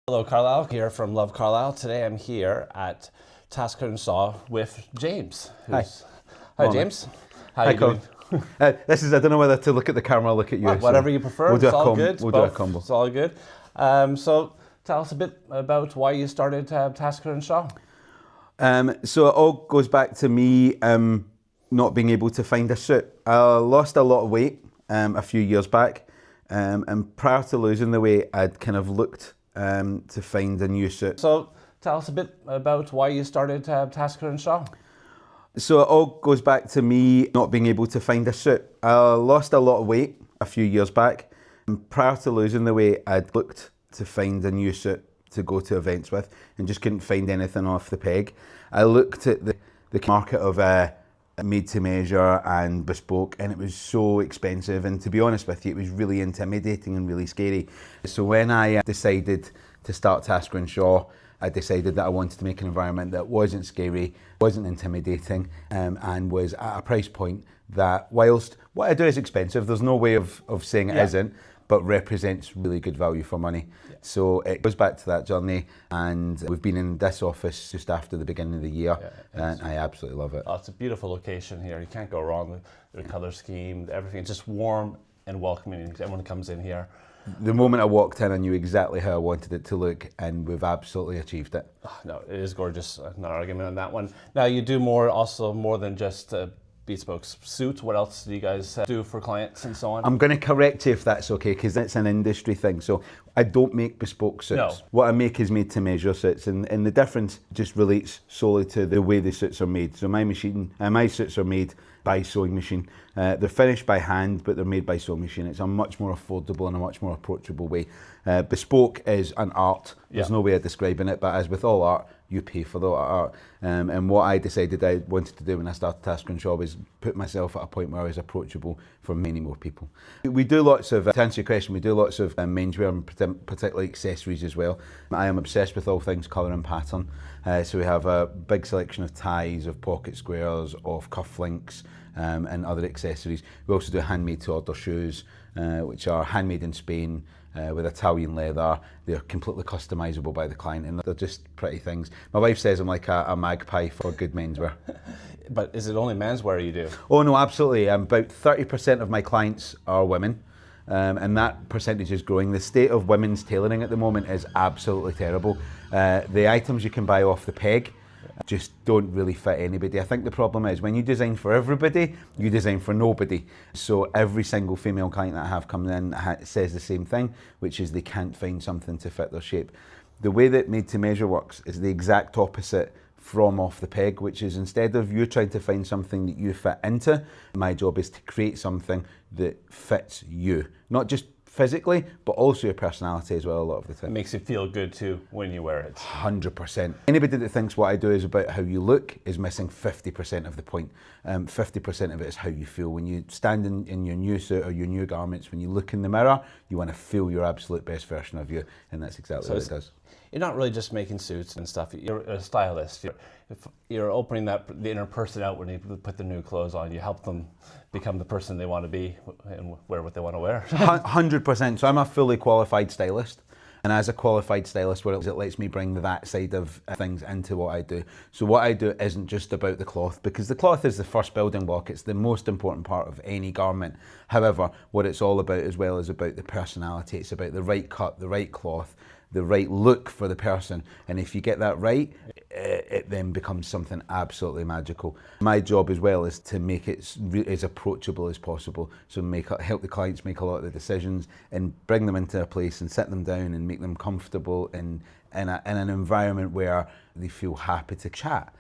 Hello, Carlisle here from Love Carlisle. Today I'm here at Tasker & Shaw with James. Hi. Hi, Morning. James. How Hi, you doing? This is, I don't know whether to look at the camera or look at you. Whatever you prefer. We'll do It's all combo. good. We'll do a combo. It's all good. So tell us a bit about why you started Tasker & Shaw. So it all goes back to me not being able to find a suit. I lost a lot of weight a few years back, and prior to losing the weight, I'd kind of looked to find a new suit. So tell us a bit about why you started Tasker & Shaw. So it all goes back to me not being able to find a suit. I lost a lot of weight a few years back, and prior to losing the weight, I'd looked to find a new suit to go to events with and just couldn't find anything off the peg. I looked at the market of made to measure and bespoke, and it was so expensive, and to be honest with you, it was really intimidating and really scary. So when I decided to start Tasker & Shaw, I decided that I wanted to make an environment that wasn't scary, wasn't intimidating, and was at a price point that, whilst what I do is expensive, there's no way of saying it isn't, but represents really good value for money. Yeah. So it goes back to that journey, and we've been in this office just after the beginning of the year, and I absolutely love it. Oh, it's a beautiful location here. You can't go wrong with the color scheme, everything. It's just warm and welcoming. Everyone comes in here. The moment I walked in, I knew exactly how I wanted it to look, and we've absolutely achieved it. Oh, no, it is gorgeous. No argument on that one. Now, you do more than just bespoke suit. What else do you guys do for clients and so on? I'm going to correct you if that's okay, because it's an industry thing. So I don't make bespoke suits. No. What I make is made to measure suits, and the difference just relates solely to the way the suits are made. So my suits are made by sewing machine. They're finished by hand, but they're made by sewing machine. It's a much more affordable and a much more approachable way. Bespoke is an art. There's no way of describing it, but as with all art, you pay for the art. And what I decided I wanted to do when I started Tasker & Shaw was put myself at a point where I was approachable for many more people. We do lots of, to answer your question, we do lots of menswear and particularly accessories as well. I am obsessed with all things colour and pattern. So we have a big selection of ties, of pocket squares, of cufflinks, and other accessories. We also do handmade to order shoes, which are handmade in Spain, with Italian leather. They're completely customisable by the client, and they're just pretty things. My wife says I'm like a magpie for good menswear. But is it only menswear you do? Oh no, absolutely. About 30% of my clients are women, and that percentage is growing. The state of women's tailoring at the moment is absolutely terrible. The items you can buy off the peg just don't really fit anybody. I think the problem is when you design for everybody, you design for nobody. So every single female client that I have coming in says the same thing, which is they can't find something to fit their shape. The way that made to measure works is the exact opposite from off the peg, which is instead of you trying to find something that you fit into, my job is to create something that fits you, not just physically, but also your personality as well a lot of the time. It makes you feel good too when you wear it. 100%. Anybody that thinks what I do is about how you look is missing 50% of the point. 50% of it is how you feel. When you stand in your new suit or your new garments, when you look in the mirror, you want to feel your absolute best version of you, and that's exactly what it does. You're not really just making suits and stuff. You're a stylist. You're opening the inner person out when you put the new clothes on. You help them become the person they want to be and wear what they want to wear. 100%. So I'm a fully qualified stylist. And as a qualified stylist, what it lets me bring that side of things into what I do. So what I do isn't just about the cloth, because the cloth is the first building block. It's the most important part of any garment. However, what it's all about as well is about the personality. It's about the right cut, the right cloth, the right look for the person. And if you get that right, it then becomes something absolutely magical. My job as well is to make it as approachable as possible. So help the clients make a lot of the decisions and bring them into a place and sit them down and make them comfortable in an environment where they feel happy to chat.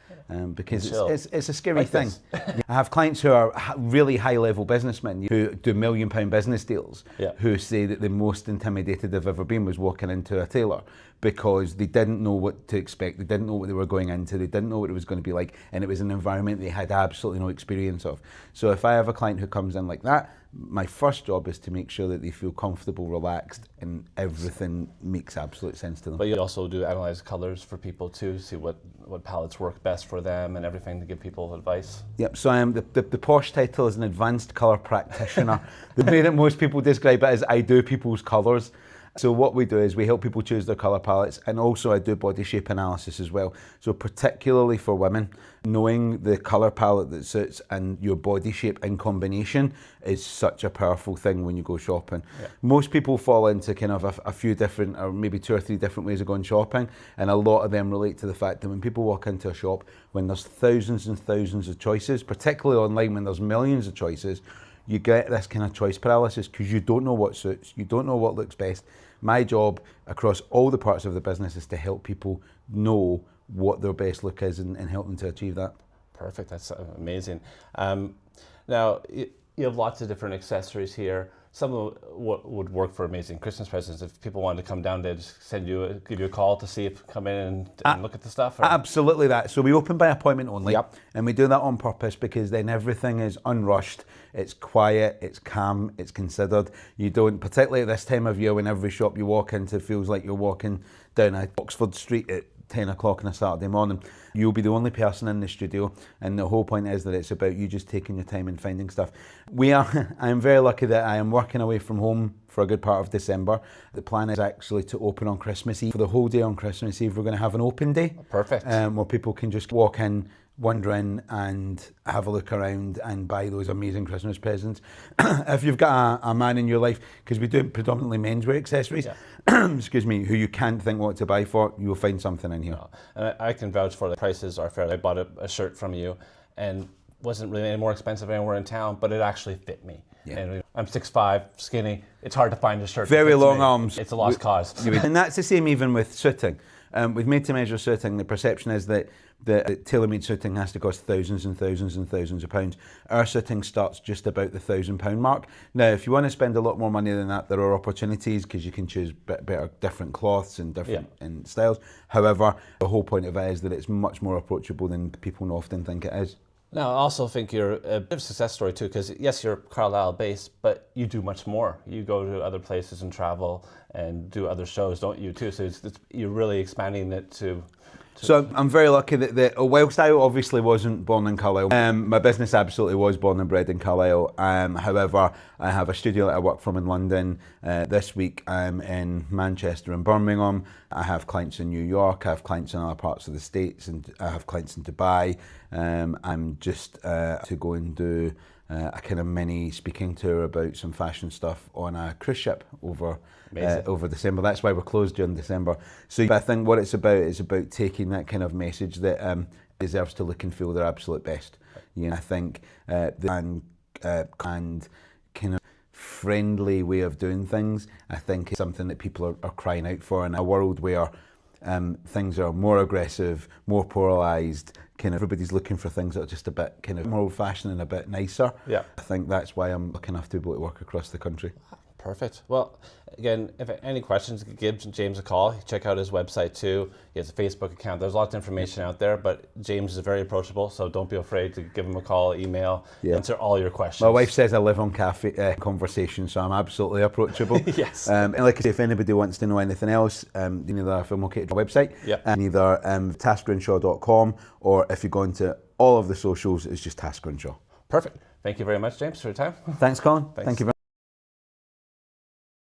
Because it's a scary thing. I have clients who are really high-level businessmen who do £1 million business deals, who say that the most intimidated they've ever been was walking into a tailor, because they didn't know what to expect, they didn't know what they were going into, they didn't know what it was going to be like, and it was an environment they had absolutely no experience of. So if I have a client who comes in like that, my first job is to make sure that they feel comfortable, relaxed, and everything makes absolute sense to them. But you also do analyze colors for people too, see what palettes work best for them and everything, to give people advice. Yep, so I am the posh title is an advanced colour practitioner. The way that most people describe it is I do people's colours. So what we do is we help people choose their colour palettes, and also I do body shape analysis as well. So particularly for women, knowing the colour palette that suits and your body shape in combination is such a powerful thing when you go shopping. Yeah. Most people fall into kind of a few different, or maybe 2 or 3 different ways of going shopping, and a lot of them relate to the fact that when people walk into a shop, when there's thousands and thousands of choices, particularly online when there's millions of choices, you get this kind of choice paralysis because you don't know what suits, you don't know what looks best. My job across all the parts of the business is to help people know what their best look is and help them to achieve that. Perfect, that's amazing. Now, you have lots of different accessories here. Some of what would work for amazing Christmas presents. If people wanted to come down, they'd just give you a call to see if come in and look at the stuff. Or? Absolutely that. So we open by appointment only. Yep. And we do that on purpose because then everything is unrushed, it's quiet, it's calm, it's considered. You don't, particularly at this time of year when every shop you walk into feels like you're walking down a Oxford Street at 10 o'clock on a Saturday morning. You'll be the only person in the studio, and the whole point is that it's about you just taking your time and finding stuff. I'm very lucky that I am working away from home for a good part of December. The plan is actually to open on Christmas Eve. For the whole day on Christmas Eve, we're going to have an open day. Perfect. Where people can just walk in, wander in and have a look around and buy those amazing Christmas presents. If you've got a man in your life, because we do predominantly menswear accessories, excuse me, who you can't think what to buy for, you'll find something in here. No. And I can vouch for the prices are fair. I bought a shirt from you and wasn't really any more expensive anywhere in town, but it actually fit me. Yeah. And I'm 6'5", skinny. It's hard to find a shirt. Very that fits long me. arms. It's a lost cause. And that's the same even with suiting. With made-to-measure suiting, the perception is that tailor-made suiting has to cost thousands and thousands and thousands of pounds. Our suiting starts just about the £1,000 mark. Now, if you want to spend a lot more money than that, there are opportunities because you can choose better different cloths and different and styles. However, the whole point of it is that it's much more approachable than people often think it is. Now, I also think you're a bit of a success story too, because yes, you're Carlisle based, but you do much more. You go to other places and travel and do other shows, don't you too? So you're really expanding it to... So I'm very lucky that whilst I obviously wasn't born in Carlisle, my business absolutely was born and bred in Carlisle. However, I have a studio that I work from in London. This week I'm in Manchester and Birmingham. I have clients in New York. I have clients in other parts of the States, and I have clients in Dubai. I'm just to go and do a kind of mini speaking tour about some fashion stuff on a cruise ship over December. That's why we're closed during December. So I think what it's about is about taking that kind of message that deserves to look and feel their absolute best. You know, I think and kind of friendly way of doing things, I think is something that people are crying out for in a world where things are more aggressive, more polarised. Kind of everybody's looking for things that are just a bit kind of more old-fashioned and a bit nicer. Yeah. I think that's why I'm lucky enough to be able to work across the country. Perfect. Well, again, if any questions, give James a call. Check out his website too. He has a Facebook account. There's lots of information out there, but James is very approachable, so don't be afraid to give him a call, email, answer all your questions. My wife says I live on cafe conversation, so I'm absolutely approachable. Yes. And like I say, if anybody wants to know anything else, you need either Film OK website, and either taskgrinshaw.com, or if you go into all of the socials, it's just Task Grinshaw. Perfect. Thank you very much, James, for your time. Thanks, Colin. Thank you very much.